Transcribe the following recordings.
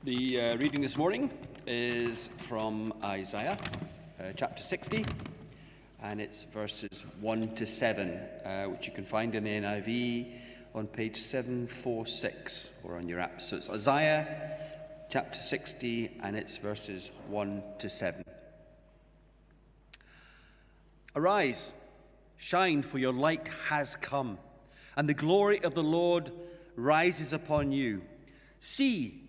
The reading this morning is from Isaiah, chapter 60, and it's verses 1 to 7, which you can find in the NIV on page 746 or on your app. So it's Isaiah, chapter 60, and it's verses 1 to 7. Arise, shine, for your light has come, and the glory of the Lord rises upon you. See,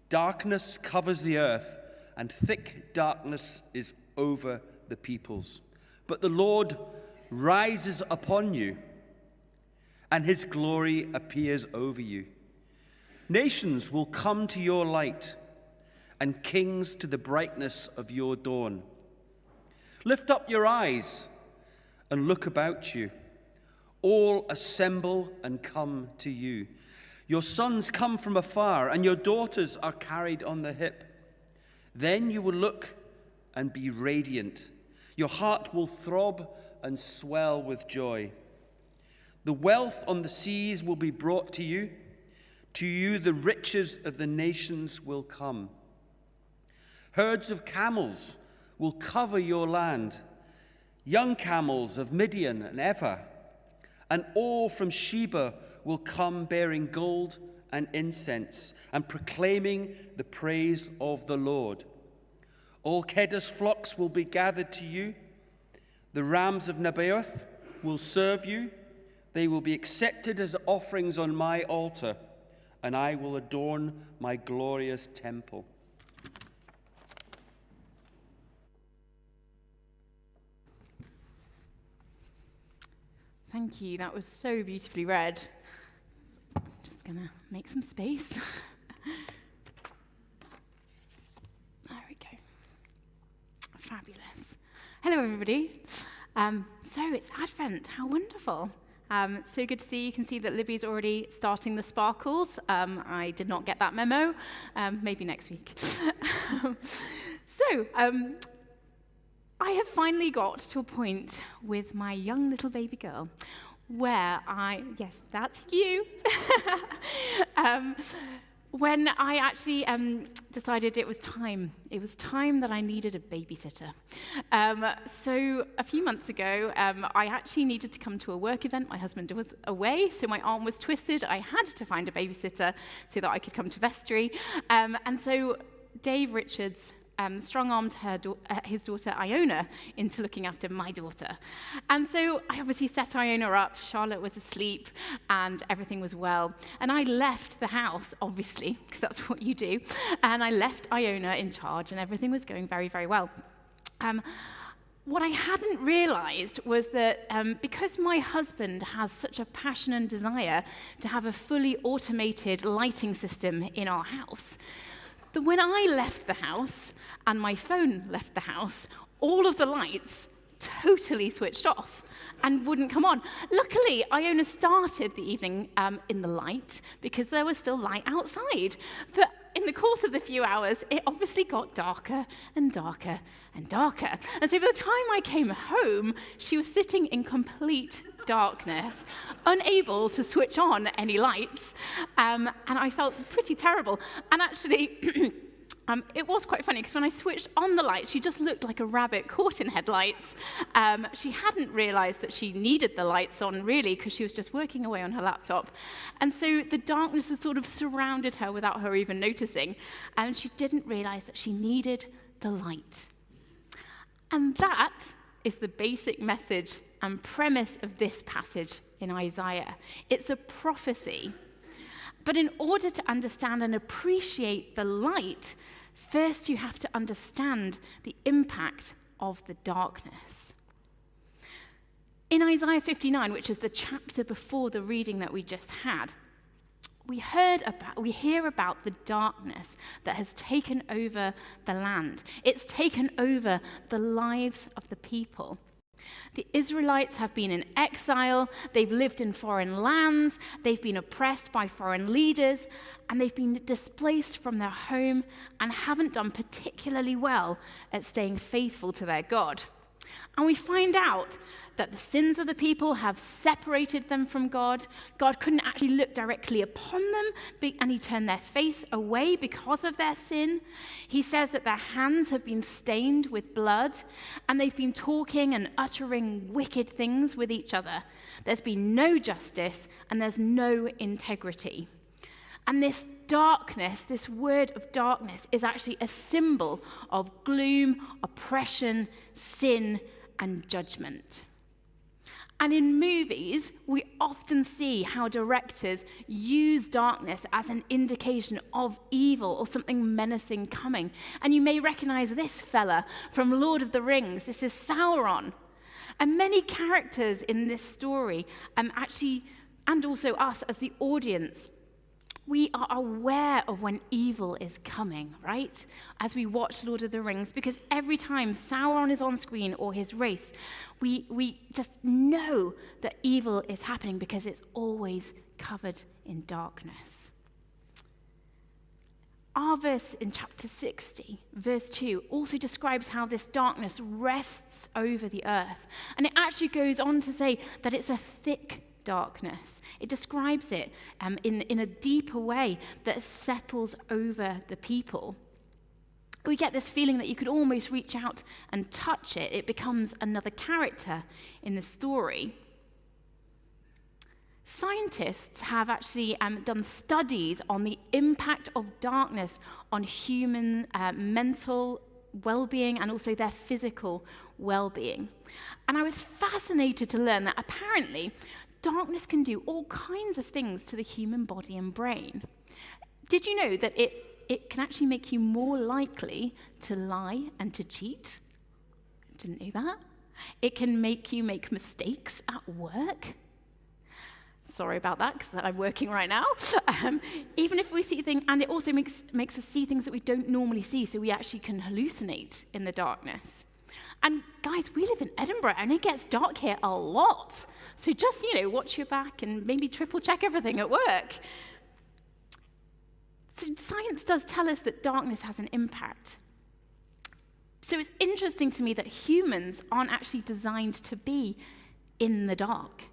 darkness covers the earth, and thick darkness is over the peoples. But the Lord rises upon you, and his glory appears over you. Nations will come to your light, and kings to the brightness of your dawn. Lift up your eyes and look about you. All assemble and come to you. Your sons come from afar, and your daughters are carried on the hip. Then you will look and be radiant. Your heart will throb and swell with joy. The wealth on the seas will be brought to you. To you the riches of the nations will come. Herds of camels will cover your land, young camels of Midian and Ephah, and all from Sheba will come bearing gold and incense and proclaiming the praise of the Lord. All Kedar's flocks will be gathered to you. The rams of Nebaioth will serve you. They will be accepted as offerings on my altar, and I will adorn my glorious temple. Thank you. That was so beautifully read. Just going to make some space. There we go. Fabulous. Hello, everybody. So it's Advent. How wonderful. So good to see you. You can see that Libby's already starting the sparkles. I did not get that memo. Maybe next week. I have finally got to a point with my young little baby girl where yes, that's you, when I actually decided it was time. It was time that I needed a babysitter. So a few months ago, I actually needed to come to a work event. My husband was away, so my arm was twisted. I had to find a babysitter so that I could come to vestry. And so Dave Richards strong-armed his daughter Iona into looking after my daughter. And so I obviously set Iona up, Charlotte was asleep, and everything was well. And I left the house, obviously, because that's what you do, and I left Iona in charge, and everything was going very, very well. What I hadn't realized was that because my husband has such a passion and desire to have a fully automated lighting system in our house, that when I left the house and my phone left the house, all of the lights totally switched off and wouldn't come on. Luckily, Iona started the evening in the light because there was still light outside. But in the course of the few hours, it obviously got darker and darker and darker. And so by the time I came home, she was sitting in complete darkness, unable to switch on any lights, and I felt pretty terrible. And actually, it was quite funny, because when I switched on the light, she just looked like a rabbit caught in headlights. She hadn't realized that she needed the lights on, really, because she was just working away on her laptop. And so the darkness has sort of surrounded her without her even noticing, and she didn't realize that she needed the light. And that is the basic message and premise of this passage in Isaiah. It's a prophecy. But in order to understand and appreciate the light, first you have to understand the impact of the darkness. In Isaiah 59, which is the chapter before the reading that we just had, we hear about the darkness that has taken over the land. It's taken over the lives of the people. The Israelites have been in exile, they've lived in foreign lands, they've been oppressed by foreign leaders, and they've been displaced from their home and haven't done particularly well at staying faithful to their God. And we find out that the sins of the people have separated them from God. God couldn't actually look directly upon them, and he turned their face away because of their sin. He says that their hands have been stained with blood, and they've been talking and uttering wicked things with each other. There's been no justice, and there's no integrity. And this darkness, this word of darkness, is actually a symbol of gloom, oppression, sin, and judgment. And in movies, we often see how directors use darkness as an indication of evil or something menacing coming. And you may recognize this fella from Lord of the Rings. This is Sauron. And many characters in this story actually, and also us as the audience, we are aware of when evil is coming, right? As we watch Lord of the Rings, because every time Sauron is on screen or his race, we just know that evil is happening because it's always covered in darkness. Our verse in chapter 60, verse 2, also describes how this darkness rests over the earth. And it actually goes on to say that it's a thick darkness. It describes it in a deeper way that settles over the people. We get this feeling that you could almost reach out and touch it. It becomes another character in the story. Scientists have actually done studies on the impact of darkness on human mental well-being and also their physical well-being. And I was fascinated to learn that apparently darkness can do all kinds of things to the human body and brain. Did you know that it can actually make you more likely to lie and to cheat? Didn't know that. It can make you make mistakes at work. Sorry about that, because I'm working right now. Even if we see things, and it also makes us see things that we don't normally see, so we actually can hallucinate in the darkness. And guys, we live in Edinburgh, and it gets dark here a lot. So just, watch your back and maybe triple check everything at work. So science does tell us that darkness has an impact. So it's interesting to me that humans aren't actually designed to be in the dark.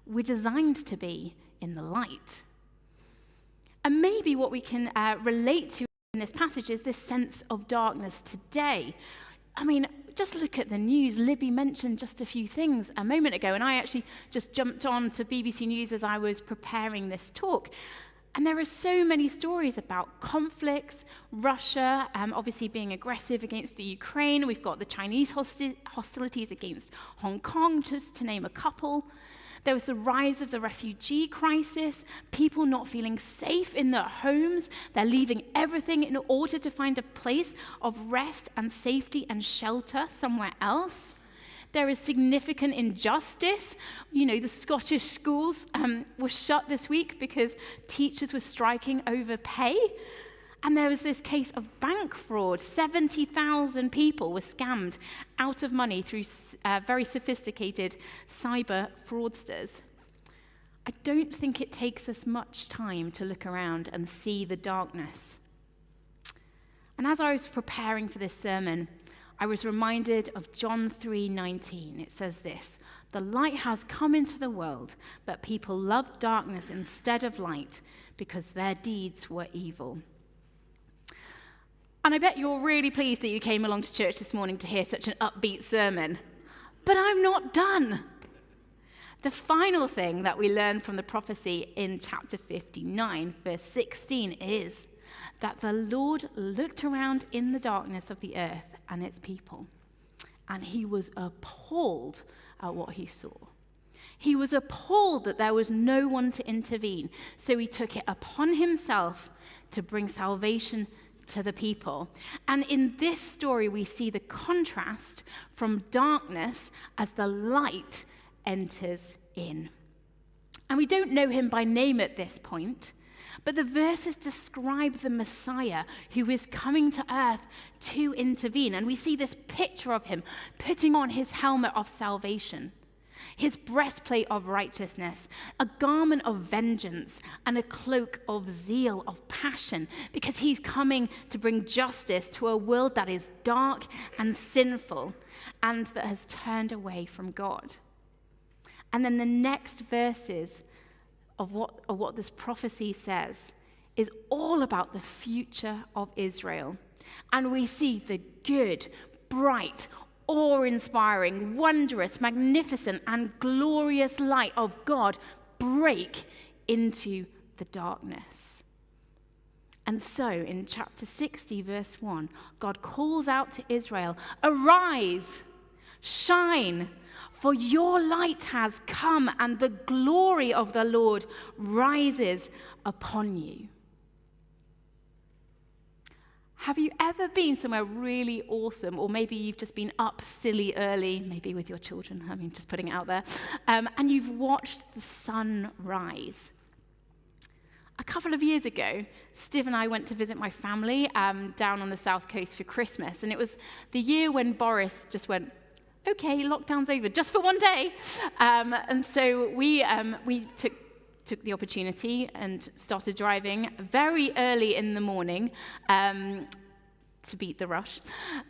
We're designed to be in the light. And maybe what we can relate to in this passage is this sense of darkness today. I mean, just look at the news. Libby mentioned just a few things a moment ago, and I actually just jumped on to BBC News as I was preparing this talk. And there are so many stories about conflicts, Russia obviously being aggressive against the Ukraine. We've got the Chinese hostilities against Hong Kong, just to name a couple. There was the rise of the refugee crisis, people not feeling safe in their homes. They're leaving everything in order to find a place of rest and safety and shelter somewhere else. There is significant injustice. The Scottish schools were shut this week because teachers were striking over pay. And there was this case of bank fraud. 70,000 people were scammed out of money through very sophisticated cyber fraudsters. I don't think it takes us much time to look around and see the darkness. And as I was preparing for this sermon, I was reminded of John 3:19. It says this: "The light has come into the world, but people loved darkness instead of light because their deeds were evil." And I bet you're really pleased that you came along to church this morning to hear such an upbeat sermon. But I'm not done. The final thing that we learn from the prophecy in chapter 59, verse 16, is that the Lord looked around in the darkness of the earth and its people, and he was appalled at what he saw. He was appalled that there was no one to intervene, so he took it upon himself to bring salvation to the people. And in this story, we see the contrast from darkness as the light enters in. And we don't know him by name at this point, but the verses describe the Messiah who is coming to earth to intervene. And we see this picture of him putting on his helmet of salvation. his breastplate of righteousness, a garment of vengeance, and a cloak of zeal, of passion, because he's coming to bring justice to a world that is dark and sinful and that has turned away from God. And then the next verses of what this prophecy says is all about the future of Israel. And we see the good, bright, awe-inspiring, wondrous, magnificent, and glorious light of God break into the darkness. And so in chapter 60, verse 1, God calls out to Israel, "Arise, shine, for your light has come, and the glory of the Lord rises upon you." Have you ever been somewhere really awesome, or maybe you've just been up silly early, maybe with your children, just putting it out there, and you've watched the sun rise? A couple of years ago, Steve and I went to visit my family down on the south coast for Christmas, and it was the year when Boris just went, "Okay, lockdown's over, just for one day." And so we took the opportunity and started driving very early in the morning to beat the rush,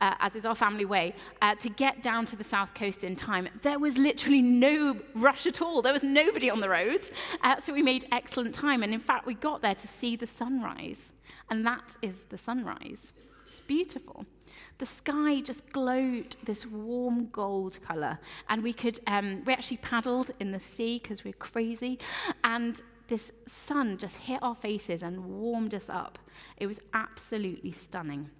as is our family way, to get down to the south coast in time. There was literally no rush at all. There was nobody on the roads, so we made excellent time. And in fact, we got there to see the sunrise. And that is the sunrise. It's beautiful. The sky just glowed this warm gold color, and we actually paddled in the sea because we're crazy, and this sun just hit our faces and warmed us up. It was absolutely stunning.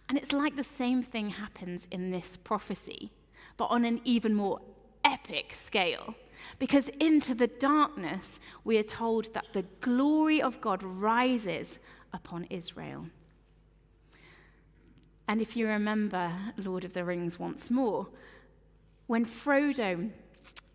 And it's like the same thing happens in this prophecy, but on an even more epic scale. Because into the darkness, we are told that the glory of God rises upon Israel. And if you remember Lord of the Rings once more, when Frodo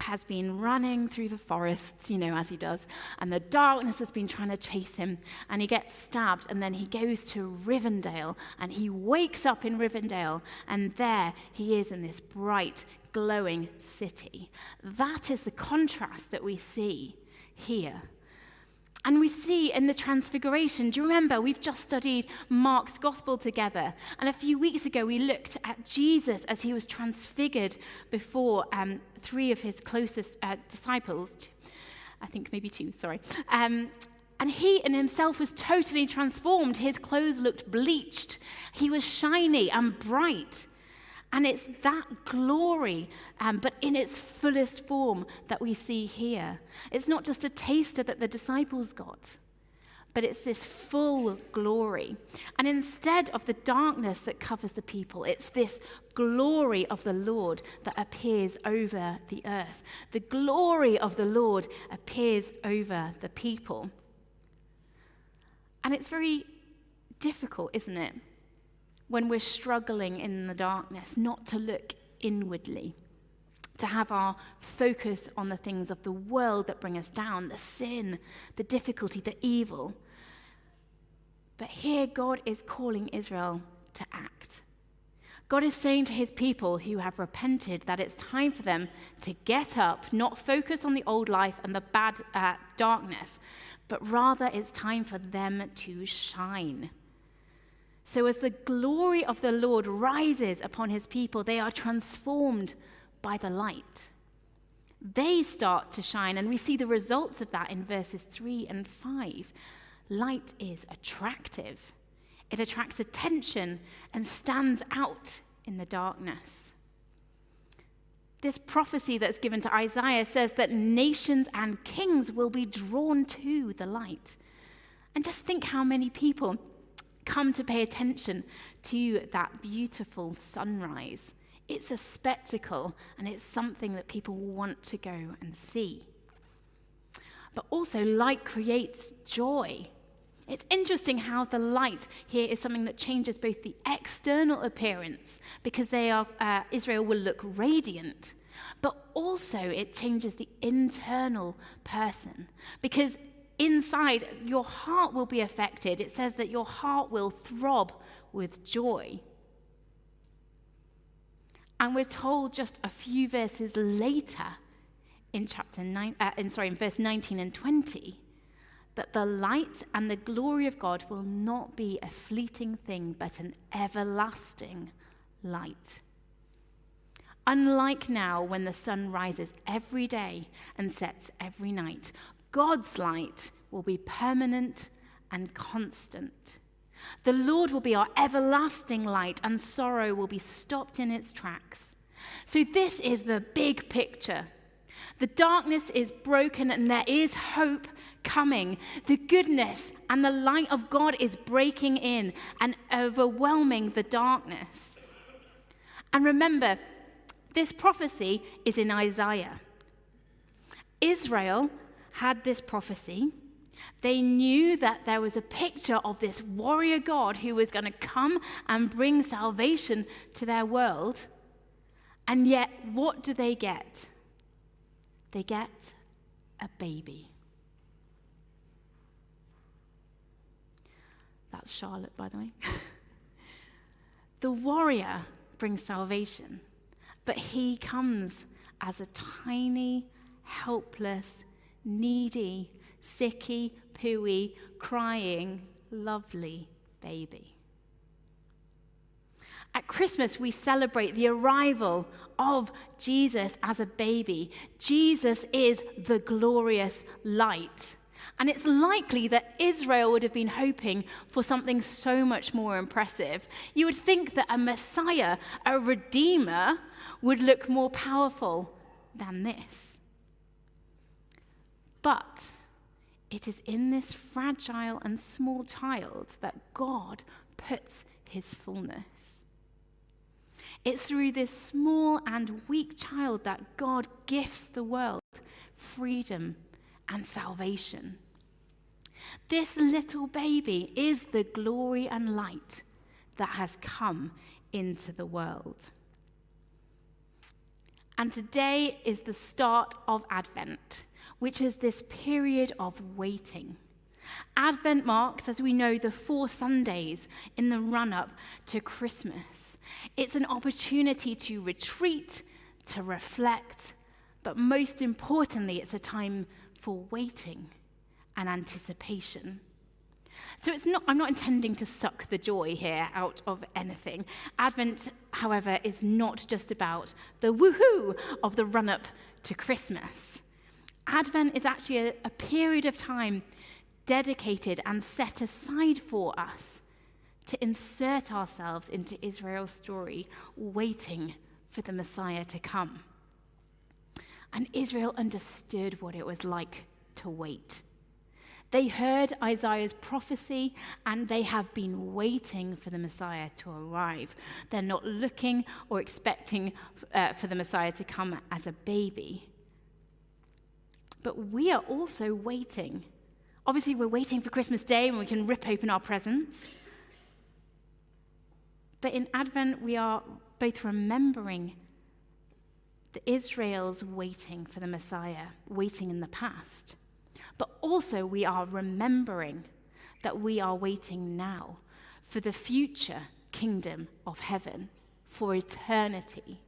has been running through the forests, as he does, and the darkness has been trying to chase him, and he gets stabbed, and then he goes to Rivendell, and he wakes up in Rivendell, and there he is in this bright, glowing city. That is the contrast that we see here. And we see in the Transfiguration, do you remember, we've just studied Mark's Gospel together. And a few weeks ago, we looked at Jesus as he was transfigured before three of his closest disciples, I think maybe two, sorry. And he in himself was totally transformed. His clothes looked bleached. He was shiny and bright. And it's that glory, but in its fullest form, that we see here. It's not just a taster that the disciples got, but it's this full glory. And instead of the darkness that covers the people, it's this glory of the Lord that appears over the earth. The glory of the Lord appears over the people. And it's very difficult, isn't it, when we're struggling in the darkness, not to look inwardly, to have our focus on the things of the world that bring us down, the sin, the difficulty, the evil. But here God is calling Israel to act. God is saying to his people who have repented that it's time for them to get up, not focus on the old life and the bad darkness, but rather it's time for them to shine. So as the glory of the Lord rises upon his people, they are transformed by the light. They start to shine, and we see the results of that in verses 3 and 5. Light is attractive. It attracts attention and stands out in the darkness. This prophecy that's given to Isaiah says that nations and kings will be drawn to the light. And just think how many people come to pay attention to that beautiful sunrise. It's a spectacle, and it's something that people want to go and see. But also, light creates joy. It's interesting how the light here is something that changes both the external appearance, because Israel will look radiant, but also it changes the internal person, because inside, your heart will be affected. It says that your heart will throb with joy. And we're told just a few verses later in verse 19 and 20, that the light and the glory of God will not be a fleeting thing, but an everlasting light. Unlike now, when the sun rises every day and sets every night, God's light will be permanent and constant. The Lord will be our everlasting light, and sorrow will be stopped in its tracks. So this is the big picture. The darkness is broken and there is hope coming. The goodness and the light of God is breaking in and overwhelming the darkness. And remember, this prophecy is in Isaiah. Israel had this prophecy. They knew that there was a picture of this warrior God who was going to come and bring salvation to their world. And yet, what do they get? They get a baby. That's Charlotte, by the way. The warrior brings salvation, but he comes as a tiny, helpless, needy, sicky, pooey, crying, lovely baby. At Christmas, we celebrate the arrival of Jesus as a baby. Jesus is the glorious light. And it's likely that Israel would have been hoping for something so much more impressive. You would think that a Messiah, a Redeemer, would look more powerful than this. But it is in this fragile and small child that God puts his fullness. It's through this small and weak child that God gifts the world freedom and salvation. This little baby is the glory and light that has come into the world. And today is the start of Advent, which is this period of waiting. Advent marks, as we know, the 4 Sundays in the run-up to Christmas. It's an opportunity to retreat, to reflect, but most importantly, it's a time for waiting and anticipation. So I'm not intending to suck the joy here out of anything. Advent, however, is not just about the woohoo of the run-up to Christmas. Advent is actually a period of time dedicated and set aside for us to insert ourselves into Israel's story, waiting for the Messiah to come. And Israel understood what it was like to wait. They heard Isaiah's prophecy, and they have been waiting for the Messiah to arrive. They're not looking or expecting for the Messiah to come as a baby. But we are also waiting. Obviously, we're waiting for Christmas Day when we can rip open our presents. But in Advent, we are both remembering that Israel's waiting for the Messiah, waiting in the past. But also we are remembering that we are waiting now for the future kingdom of heaven, for eternity,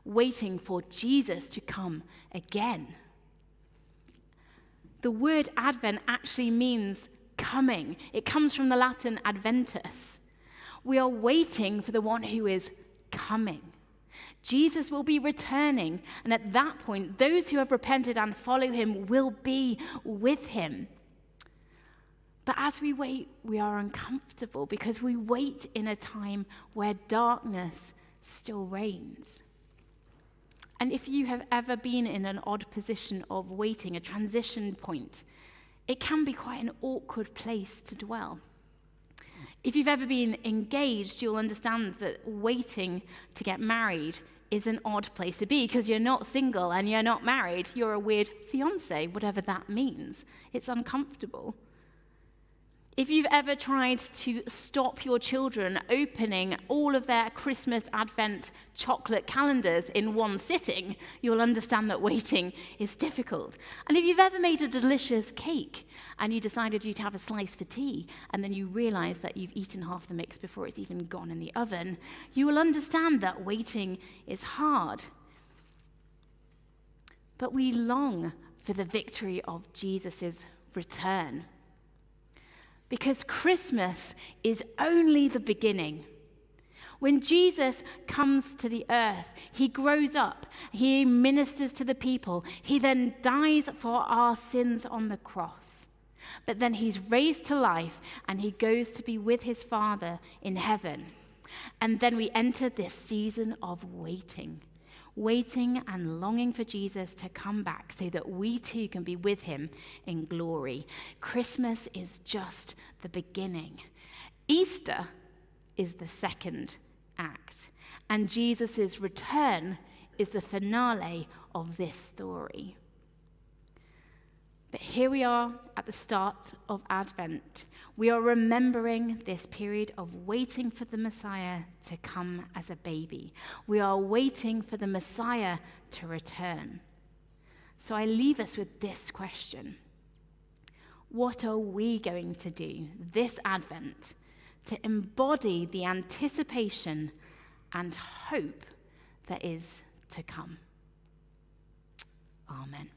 waiting for Jesus to come again. The word Advent actually means coming. It comes from the Latin adventus. We are waiting for the one who is coming. Jesus will be returning, and at that point, those who have repented and follow him will be with him. But as we wait, we are uncomfortable because we wait in a time where darkness still reigns. And if you have ever been in an odd position of waiting, a transition point, it can be quite an awkward place to dwell. If you've ever been engaged, you'll understand that waiting to get married is an odd place to be because you're not single and you're not married. You're a weird fiancé, whatever that means. It's uncomfortable. If you've ever tried to stop your children opening all of their Christmas Advent chocolate calendars in one sitting, you'll understand that waiting is difficult. And if you've ever made a delicious cake and you decided you'd have a slice for tea, and then you realize that you've eaten half the mix before it's even gone in the oven, you will understand that waiting is hard. But we long for the victory of Jesus' return. Because Christmas is only the beginning. When Jesus comes to the earth, he grows up, he ministers to the people, he then dies for our sins on the cross. But then he's raised to life and he goes to be with his Father in heaven. And then we enter this season of waiting and longing for Jesus to come back so that we too can be with him in glory. Christmas is just the beginning. Easter is the second act, and Jesus' return is the finale of this story. But here we are at the start of Advent. We are remembering this period of waiting for the Messiah to come as a baby. We are waiting for the Messiah to return. So I leave us with this question. What are we going to do this Advent to embody the anticipation and hope that is to come? Amen.